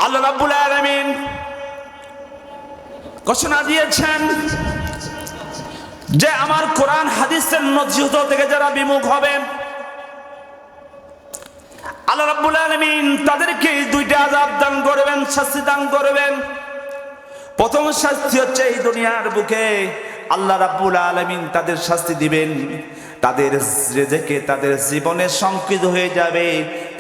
আল্লাহ রাব্বুল আলামিন ঘোষণা দিয়েছেন যে আমার কোরআন হাদিসের নসিহত থেকে যারা বিমুখ হবে আল্লাহ রাব্বুল আলামিন তাদেরকে দুইটা আযাব দান করবেন, শাস্তি দান করবেন। প্রথম শাস্তি হচ্ছে এই দুনিয়ার বুকে আল্লাহ রাব্বুল আলামিন তাদের শাস্তি দিবেন, তাদের রিজিকে তাদের জীবনে সংকীর্ণ হয়ে যাবে,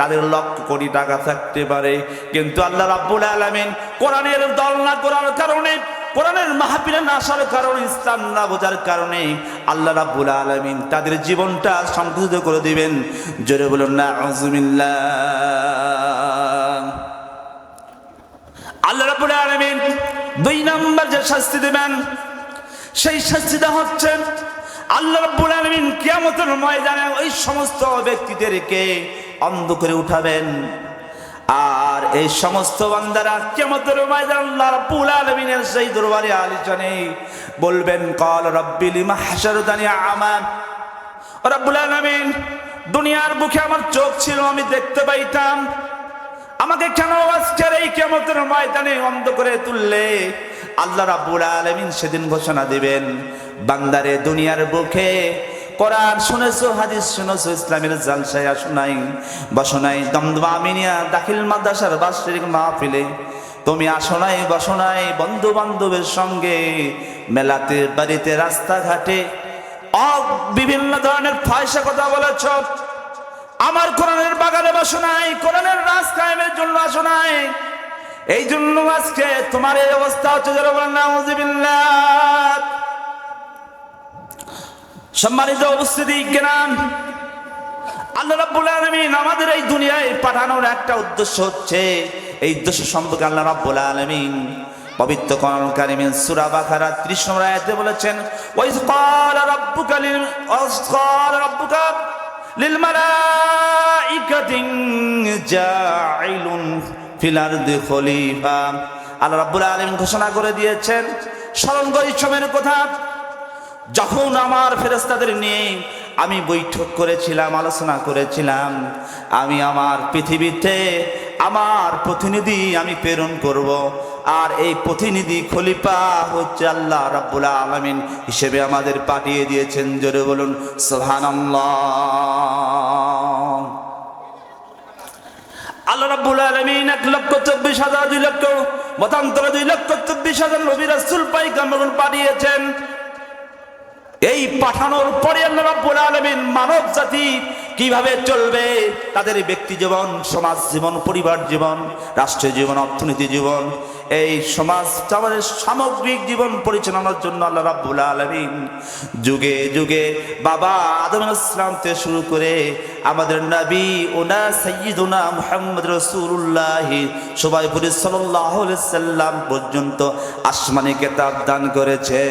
তাদের লক্ষ কোটি টাকা থাকতে পারে, কিন্তু আল্লাহ রাব্বুল আলামিন কোরআনের দল না করার কারণে, কোরআনের মাহফিলে না আসার কারণে, ইসলাম না বোঝার কারণে আল্লাহ রাব্বুল আলামিন তাদের জীবনটা সংকুচিত করে দিবেন। জোরে বলুন না আউযুবিল্লাহ। আল্লাহ রাব্বুল আলামিন দুই নাম্বার যে শাস্তি দিবেন সেই শাস্তিটা হচ্ছে আল্লাহ রাব্বুল আলামিন কিয়ামতের ময়দানে ওই সমস্ত ব্যক্তিদেরকে অন্ধ করে উঠাবেন, আর এই সমস্ত বান্দারা কিয়ামতের ময়দানে আল্লাহ রাব্বুল আলামিনের সেই দরবারে আলিশানে বলবেন, ক্বাল রাব্বি লিমা হাশারতানি আমা। রাব্বুল আলামিন দুনিয়ার বুকে আমার চোখ ছিল, আমি দেখতে পাইতাম, আমাকে কেন আজকের এই কিয়ামতের ময়দানে অন্ধ করে তুললে? আল্লাহ রাব্বুল আলামিন সেদিন ঘোষণা দিবেন, বান্দারে দুনিয়ার বুকে কোরআন শুনেছো, হাদিস শুনেছো, ইসলামের জালসায় আসো নাই, বসো নাই দমদমা আমিনিয়া দাখিল মাদ্রাসার বার্ষিক মাহফিলে, তুমি আসো নাই, বসো নাই বন্ধু বান্ধবের সঙ্গে মেলাতে, বাড়িতে, রাস্তাঘাটে বিভিন্ন ধরনের ফায়সা কথা বলেছ, আমার কোরআনের বাগানে বসো নাই, কোরআনের রাজ কায়েমের জন্য আসো নাই, এই জন্য আজকে তোমার এই অবস্থা হচ্ছে। যারা বলেন নাউযুবিল্লাহ। সম্মানিত উপস্থিতি জ্ঞান, আল্লাহ রাব্বুল আলামিন আমাদের এই দুনিয়ায় পাঠানোর একটা উদ্দেশ্য হচ্ছে, এই উদ্দেশ্য সম্পর্কে আল্লাহ রাব্বুল আলামিন পবিত্র কোরআন কারীমের সূরা বাকারা 30 নম্বর আয়াতে বলেছেন, ওয়াইজ ক্বালা রাব্বুকা লিল মালাইকাতি জাইলুন ফিল আরদি খলিফা। আল্লাহ রাব্বুল আলামিন ঘোষণা করে দিয়েছেন, স্মরণ করি সময়ের কথা, যখন আমার ফেরেশতাদের নিয়ে আমি বৈঠক করেছিলাম, আলোচনা করেছিলাম, আমি আমার পৃথিবীতে আমার প্রতিনিধি আমি প্রেরণ করব, আর এই প্রতিনিধি খলিফা হচ্ছে আল্লাহ রাব্বুল আলামিন হিসেবে আমাদের পাঠিয়ে দিয়েছেন। জোরে বলুন সুবহানাল্লাহ। আল্লাহ রাব্বুল আলামিন 1,24,000 2 লক্ষ মতান্তরে 2,24,000 নবী রাসূল পয়গম্বর পাঠিয়েছেন। এই পাঠানোর পরে আল্লাহ রাব্বুল আলামিন মানব জাতি কিভাবে চলবে, তাদের ব্যক্তি জীবন, সমাজ জীবন, পরিবার জীবন, রাষ্ট্রীয় জীবন, অর্থনীতি জীবন, এই সমাজ আমাদের সামগ্রিক জীবন পরিচালনার জন্য আল্লাহ রাব্বুল আলামিন যুগে যুগে বাবা আদম আলাইহিস সালাম থেকে শুরু করে আমাদের নবী ওনা সাইয়্যিদুনা মুহাম্মদ রাসূলুল্লাহ সবাই বলি সাল্লাল্লাহু আলাইহি সাল্লাম পর্যন্ত আসমানি কিতাব দান করেছে।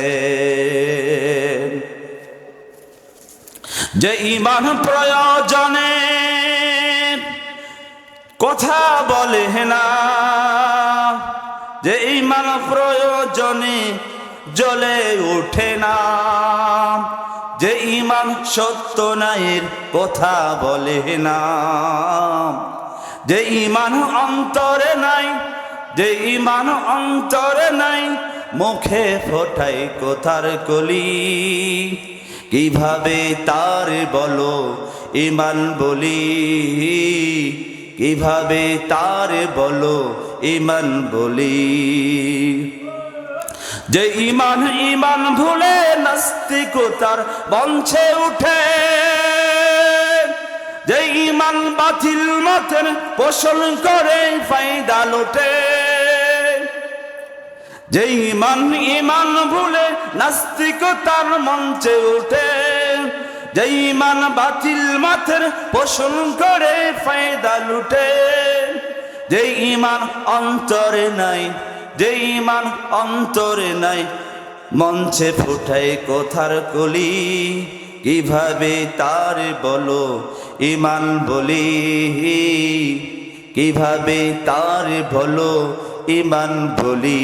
যে ঈমান প্রয়োজনে কথা বলে না, যে ঈমান প্রয়োজনে জ্বলে ওঠে না, যে ঈমান সত্য নাইর কথা বলে না, যে ঈমান অন্তরে নাই, যে ঈমান অন্তরে নাই, মুখে ফোটাই কথার কলি, কিভাবে তার বলো ঈমান বলি, কিভাবে তার বলো ঈমান বলি। যে ঈমান ঈমান ভুলে নাস্তিকতার মঞ্চে উঠে, যে ঈমান বাতিল মতের পোষণ করে ফায়দা লুটে, যে ঈমান ঈমান ভুলে নাস্তিকতার মঞ্চে উঠে, যে ঈমান বাতিল মতের পোষণ করে ফায়দা লুটে, যে ঈমান অন্তরে নাই, যে ঈমান অন্তরে নাই, মঞ্চে ফুটায় কথার কলি, কিভাবে তার বলো ঈমান বলি, কিভাবে তার বলো ঈমান বলি।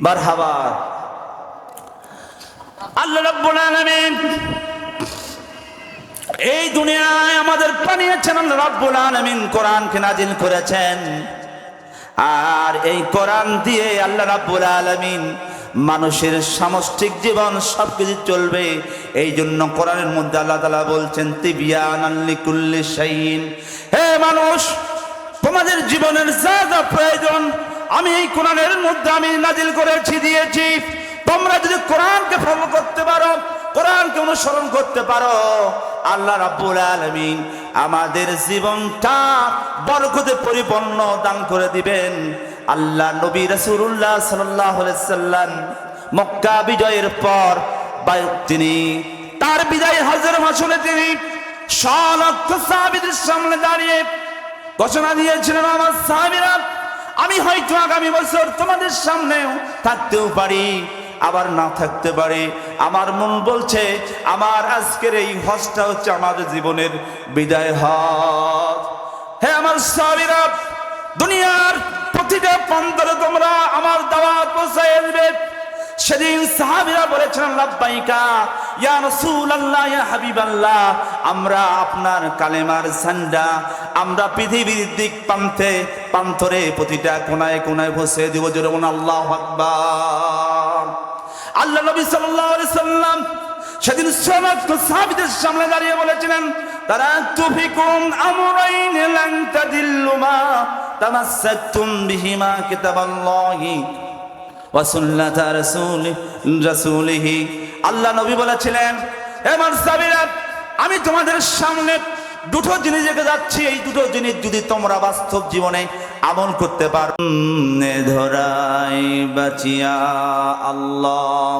মারহাবা। আল্লাহ রাব্বুল আলামিন এই দুনিয়ায় আমাদের পাঠিয়েছেন আল্লাহ রাব্বুল আলামিন, কোরআনকে নাজিল করেছেন। আর এই কোরআন দিয়ে আল্লাহ রাব্বুল আলামিন মানুষের সামষ্টিক জীবন সবকিছু চলবে। এই জন্য কোরআনের মধ্যে আল্লাহ তাআলা বলছেন তিবিয়ানান লিকুল্লি শাইইন, হে মানুষ, তোমাদের জীবনের যা যা প্রয়োজন আমি এই কোরআনের মধ্যে আমি নাজিল করেছি, দিয়েছি। তোমরা যদি কোরআনকে ফলো করতে পারো, কোরআনকে অনুসরণ করতে পারো, আল্লাহ রাব্বুল আলামিন আমাদের জীবনটা বরকতে পরিপূর্ণ দান করে দিবেন। আল্লাহ নবী রাসূলুল্লাহ সাল্লাল্লাহু আলাইহি সাল্লাম মক্কা বিজয়ের পর তিনি তার বিদায় হজের মাসুলে তিনি লক্ষ সাহাবীদের সামনে দাঁড়িয়ে ঘোষণা দিয়েছিলেন, আমার সাহাবীরা, আমি হয়তো আগামী বছর তোমাদের সামনেও থাকতেও পারি, আবার না থাকতে পারে। আমার মন বলছে আমার আজকের এই হজটা হচ্ছে আমাদের জীবনের বিদায় হজ। হে আমার সাহাবীরা, দুনিয়ার প্রতিটা প্রান্তরে তোমরা আমার দাওয়াত পৌঁছায় দিবে। সেদিন সাহাবীরা বলেছিলেন লাব্বাইকা ইয়া রাসূলুল্লাহ, ইয়া হাবিবাল্লাহ, আমরা আপনার কালেমার ঝান্ডা আমরা পৃথিবীর দিক প্রান্তে প্রান্তরে প্রতিটা কোনায় কোনায় বসে দিব। জোরে বলুন আল্লাহু আকবার। আল্লাহ নবী সাল্লাল্লাহু আলাইহি সাল্লাম সেদিন সমস্ত সাহাবীদের সামনে দাঁড়িয়ে বলেছিলেন, তারাকতু ফিকুম আমরাইন লান তাদিল্লু মা তামাসসাকতুম বিহিমা কিতাবাল্লাহি ওয়া সুন্নাতা রাসূলিহি। আল্লাহ নবী বলেছিলেন, হে আমার সাহাবীরা, আমি তোমাদের সামনে দুটো জিনিস রেখে যাচ্ছি, এই দুটো জিনিস যদি তোমরা বাস্তব জীবনে আমল করতে পারো, ধরাই বাঁচিয়া আল্লাহ